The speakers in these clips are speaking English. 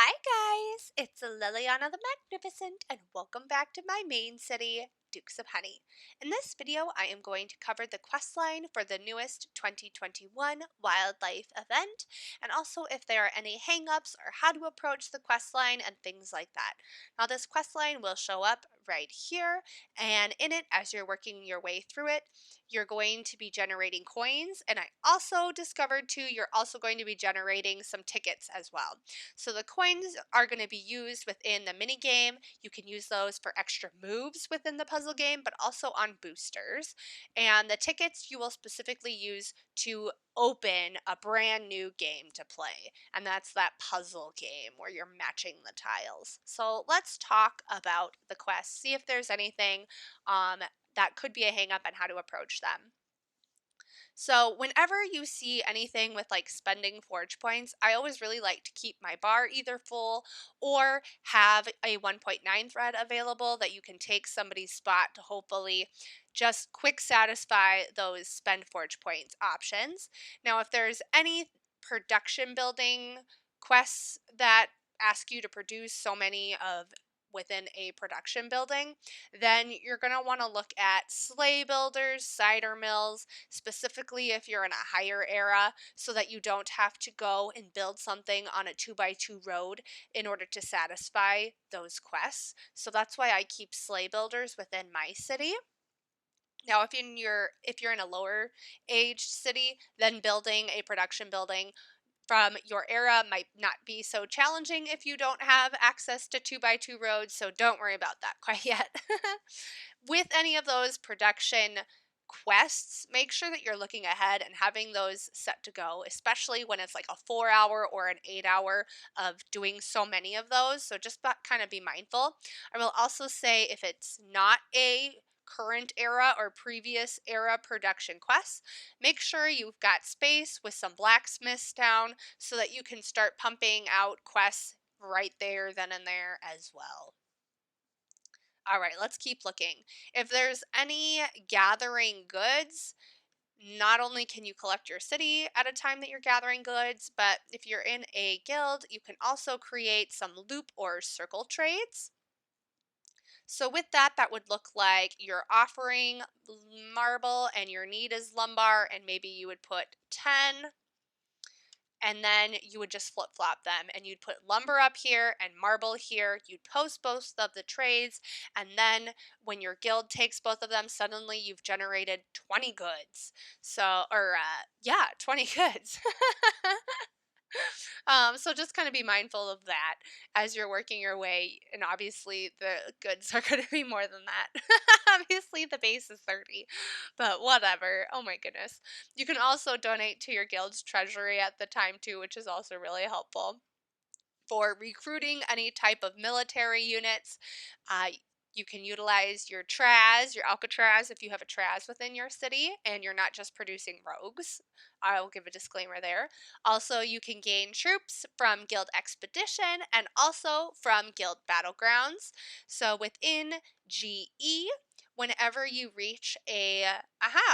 Hi guys, it's Liliana the Magnificent and welcome back to my main city, Dukes of Honey. In this video, I am going to cover the questline for the newest 2021 Wildlife Event and also if there are any hangups or how to approach the questline and things like that. Now this questline will show up right here, and in it, as you're working your way through it, you're going to be generating coins, and I also discovered too, you're also going to be generating some tickets as well. So the coins are going to be used within the mini game. You can use those for extra moves within the puzzle game, but also on boosters. And the tickets you will specifically use to open a brand new game to play. And that's that puzzle game where you're matching the tiles. So let's talk about the quests, see if there's anything that could be a hang up and how to approach them. So whenever you see anything with like spending forge points, I always really like to keep my bar either full or have a 1.9 thread available that you can take somebody's spot to hopefully just quick satisfy those spend forge points options. Now, if there's any production building quests that ask you to produce so many of within a production building, then you're going to want to look at sleigh builders, cider mills, specifically if you're in a higher era, so that you don't have to go and build something on a 2x2 road in order to satisfy those quests. So that's why I keep sleigh builders within my city. Now, if you're in a lower aged city, then building a production building from your era might not be so challenging if you don't have access to 2x2 roads, so don't worry about that quite yet. With any of those production quests, make sure that you're looking ahead and having those set to go, especially when it's like a 4 hour or an 8 hour of doing so many of those. So just kind of be mindful. I will also say if it's not a current era or previous era production quests, make sure you've got space with some blacksmiths down so that you can start pumping out quests right there, then and there as well. All right, let's keep looking. If there's any gathering goods, not only can you collect your city at a time that you're gathering goods, but if you're in a guild, you can also create some loop or circle trades. So with that, that would look like you're offering marble and your need is lumbar, and maybe you would put 10 and then you would just flip flop them and you'd put lumber up here and marble here. You'd post both of the trades, and then when your guild takes both of them, suddenly you've generated 20 goods. So, or yeah, 20 goods. So just kind of be mindful of that as you're working your way. And obviously, the goods are going to be more than that. Obviously, the base is 30, but whatever. Oh my goodness. You can also donate to your guild's treasury at the time, too, which is also really helpful for recruiting any type of military units. Uh, you can utilize your Traz, your Alcatraz, if you have a Traz within your city and you're not just producing rogues. I will give a disclaimer there. Also, you can gain troops from Guild Expedition and also from Guild Battlegrounds. So within GE, whenever you reach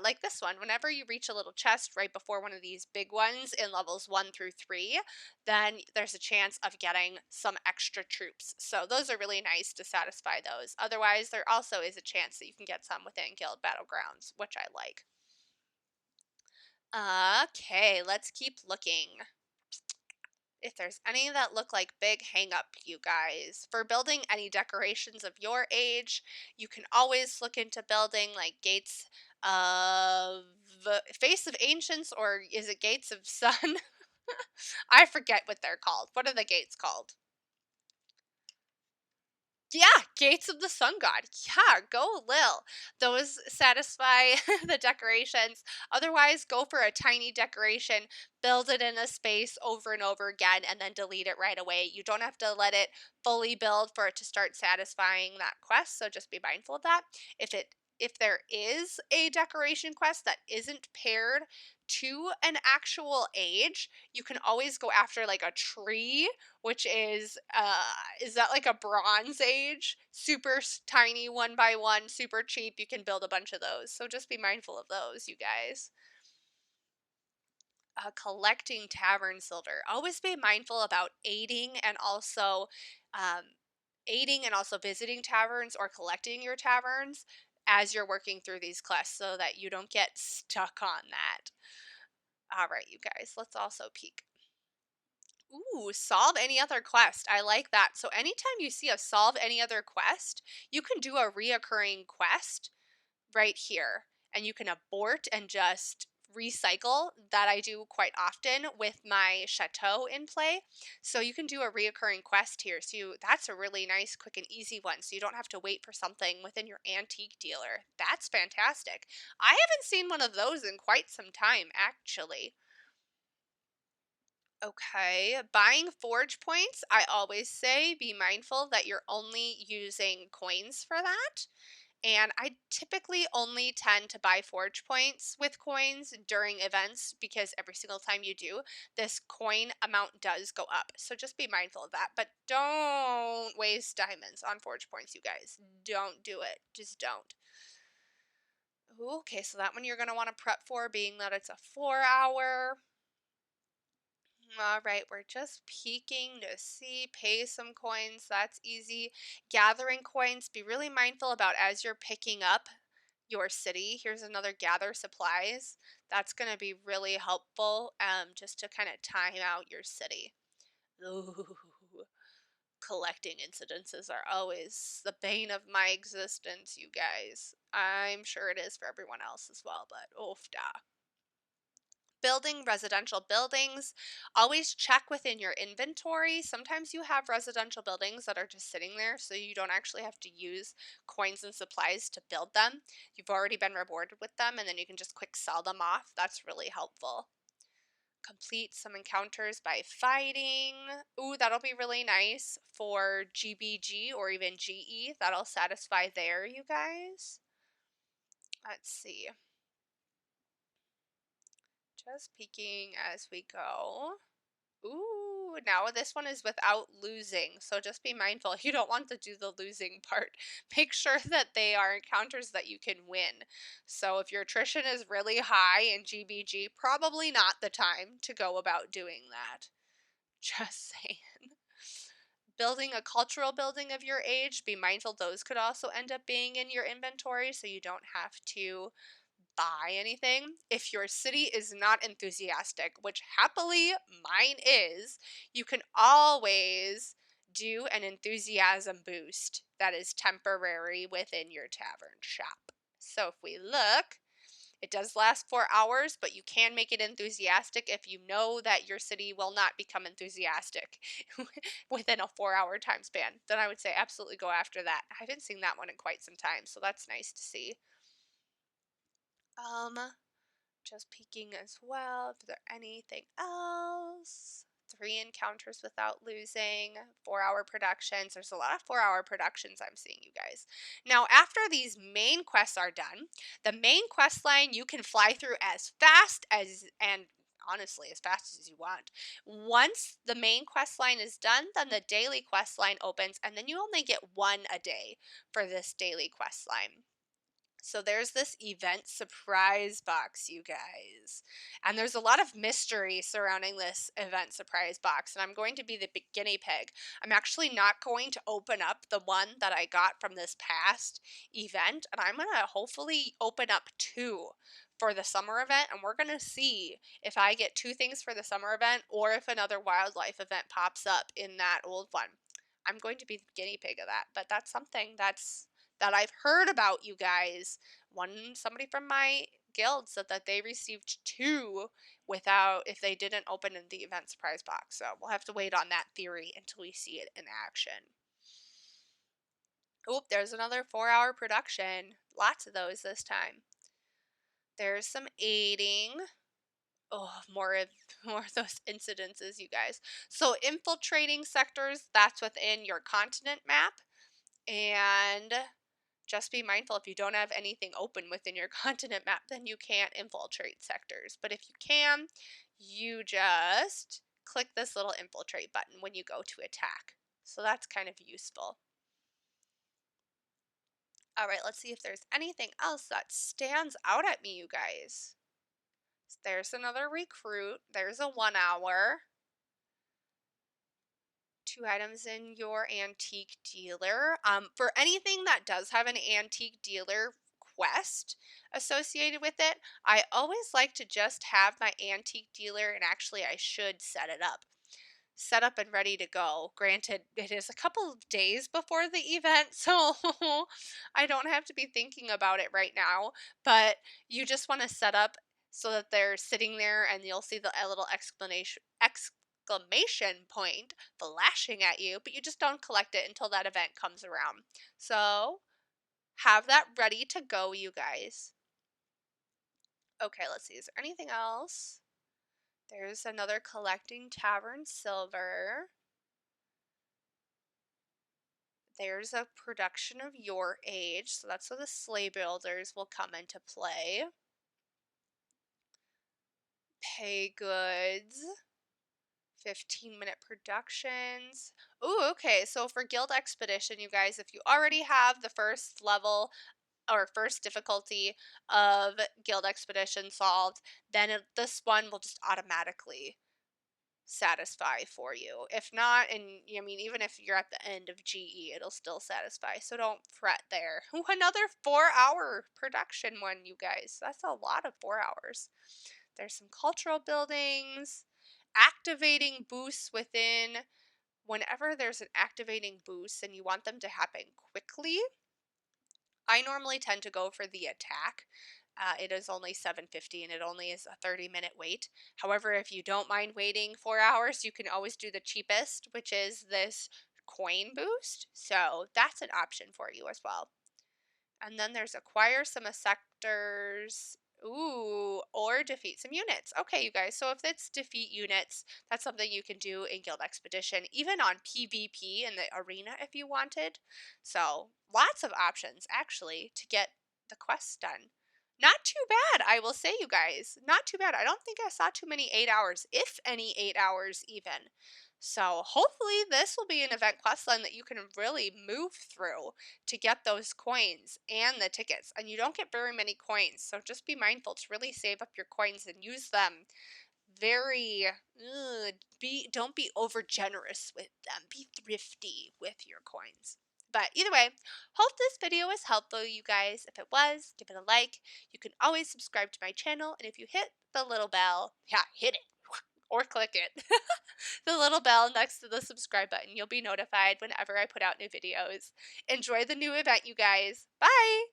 like this one, whenever you reach a little chest right before one of these big ones in levels 1 through 3, then there's a chance of getting some extra troops. So those are really nice to satisfy those. Otherwise, there also is a chance that you can get some within Guild Battlegrounds, which I like. Okay, let's keep looking. If there's any that look like big hang up, you guys. For building any decorations of your age, you can always look into building like gates of Face of Ancients, or is it Gates of Sun? I forget what they're called. What are the gates called? Yeah, Gates of the Sun God. Yeah, go Lil. Those satisfy the decorations. Otherwise, go for a tiny decoration, build it in a space over and over again, and then delete it right away. You don't have to let it fully build for it to start satisfying that quest, so just be mindful of that. If there is a decoration quest that isn't paired to an actual age, you can always go after like a tree, which is that like a bronze age, super tiny, 1 by 1, super cheap. You can build a bunch of those, so just be mindful of those, you guys. collecting tavern silver. Always be mindful about um, aiding and also visiting taverns or collecting your taverns as you're working through these quests so that you don't get stuck on that. All right, you guys, let's also peek. Ooh, solve any other quest. I like that. So anytime you see a solve any other quest, you can do a reoccurring quest right here. And you can abort and just recycle. That I do quite often with my chateau in play. So you can do a reoccurring quest here. That's a really nice, quick, and easy one. So you don't have to wait for something within your antique dealer. That's fantastic. I haven't seen one of those in quite some time, actually. Okay, buying forge points, I always say be mindful that you're only using coins for that. And I typically only tend to buy forge points with coins during events because every single time you do, this coin amount does go up. So just be mindful of that. But don't waste diamonds on forge points, you guys. Don't do it. Just don't. Ooh, okay, so that one you're going to want to prep for, being that it's a 4 hour. All right, we're just peeking to see, pay some coins. That's easy. Gathering coins, be really mindful about as you're picking up your city. Here's another gather supplies. That's going to be really helpful just to kind of time out your city. Ooh, collecting incidences are always the bane of my existence, you guys. I'm sure it is for everyone else as well, but oof da. Building residential buildings, always check within your inventory. Sometimes you have residential buildings that are just sitting there, so you don't actually have to use coins and supplies to build them. You've already been rewarded with them, and then you can just quick sell them off. That's really helpful. Complete some encounters by fighting. Ooh, that'll be really nice for GBG or even GE. That'll satisfy there, you guys. Let's see. Just peeking as we go. Ooh, now this one is without losing. So just be mindful. You don't want to do the losing part. Make sure that they are encounters that you can win. So if your attrition is really high in GBG, probably not the time to go about doing that. Just saying. Building a cultural building of your age, be mindful those could also end up being in your inventory so you don't have to buy anything. If your city is not enthusiastic, which happily mine is, you can always do an enthusiasm boost that is temporary within your tavern shop. So if we look, it does last 4 hours, but you can make it enthusiastic if you know that your city will not become enthusiastic within a 4 hour time span. Then I would say absolutely go after that. I haven't seen that one in quite some time, so that's nice to see. Um, just peeking as well. Is there anything else? 3 encounters without losing, 4 hour productions. There's a lot of 4 hour productions I'm seeing, you guys. Now, after these main quests are done, the main quest line you can fly through as fast as, and honestly, as fast as you want. Once the main quest line is done, then the daily quest line opens, and then you only get one a day for this daily quest line. So there's this event surprise box, you guys. And there's a lot of mystery surrounding this event surprise box. And I'm going to be the guinea pig. I'm actually not going to open up the one that I got from this past event. And I'm going to hopefully open up 2 for the summer event. And we're going to see if I get 2 things for the summer event or if another wildlife event pops up in that old one. I'm going to be the guinea pig of that. But that's something that I've heard about, you guys. Somebody from my guild said that they received 2 without if they didn't open in the event surprise box. So we'll have to wait on that theory until we see it in action. Oop, there's another 4 hour production. Lots of those this time. There's some aiding. Oh, more of those incidences, you guys. So infiltrating sectors, that's within your continent map. And just be mindful if you don't have anything open within your continent map, then you can't infiltrate sectors. But if you can, you just click this little infiltrate button when you go to attack. So that's kind of useful. All right, let's see if there's anything else that stands out at me, you guys. There's another recruit. There's a 1 hour. 2 items in your antique dealer. For anything that does have an antique dealer quest associated with it, I always like to just have my antique dealer, and actually I should set up and ready to go. Granted, it is a couple of days before the event, so I don't have to be thinking about it right now, but you just want to set up so that they're sitting there and you'll see the a little exclamation point flashing at you, but you just don't collect it until that event comes around. So, have that ready to go, you guys. Okay, let's see. Is there anything else? There's another collecting tavern silver. There's a production of your age, so that's where the sleigh builders will come into play. Pay goods. 15-minute productions. Ooh, okay. So for Guild Expedition, you guys, if you already have the first level or first difficulty of Guild Expedition solved, then this one will just automatically satisfy for you. If not, and I mean, even if you're at the end of GE, it'll still satisfy. So don't fret there. Ooh, another 4 hour production one, you guys. That's a lot of 4 hours. There's some cultural buildings, activating boosts within. Whenever there's an activating boost and you want them to happen quickly, I normally tend to go for the attack. It is only 750 and it only is a 30-minute wait. However, if you don't mind waiting 4 hours, you can always do the cheapest, which is this coin boost. So that's an option for you as well. And then there's acquire some sectors. Ooh, or defeat some units. Okay, you guys. So if it's defeat units, that's something you can do in Guild Expedition, even on PvP in the arena if you wanted. So lots of options actually to get the quests done. Not too bad, I will say, you guys. Not too bad. I don't think I saw too many 8 hours, if any 8 hours even. So hopefully this will be an event questline that you can really move through to get those coins and the tickets. And you don't get very many coins, so just be mindful to really save up your coins and use them very don't be over generous with them. Be thrifty with your coins. But either way, hope this video was helpful, you guys. If it was, give it a like. You can always subscribe to my channel, and if you hit the little bell, yeah, hit it or click it. The little bell next to the subscribe button. You'll be notified whenever I put out new videos. Enjoy the new event, you guys. Bye!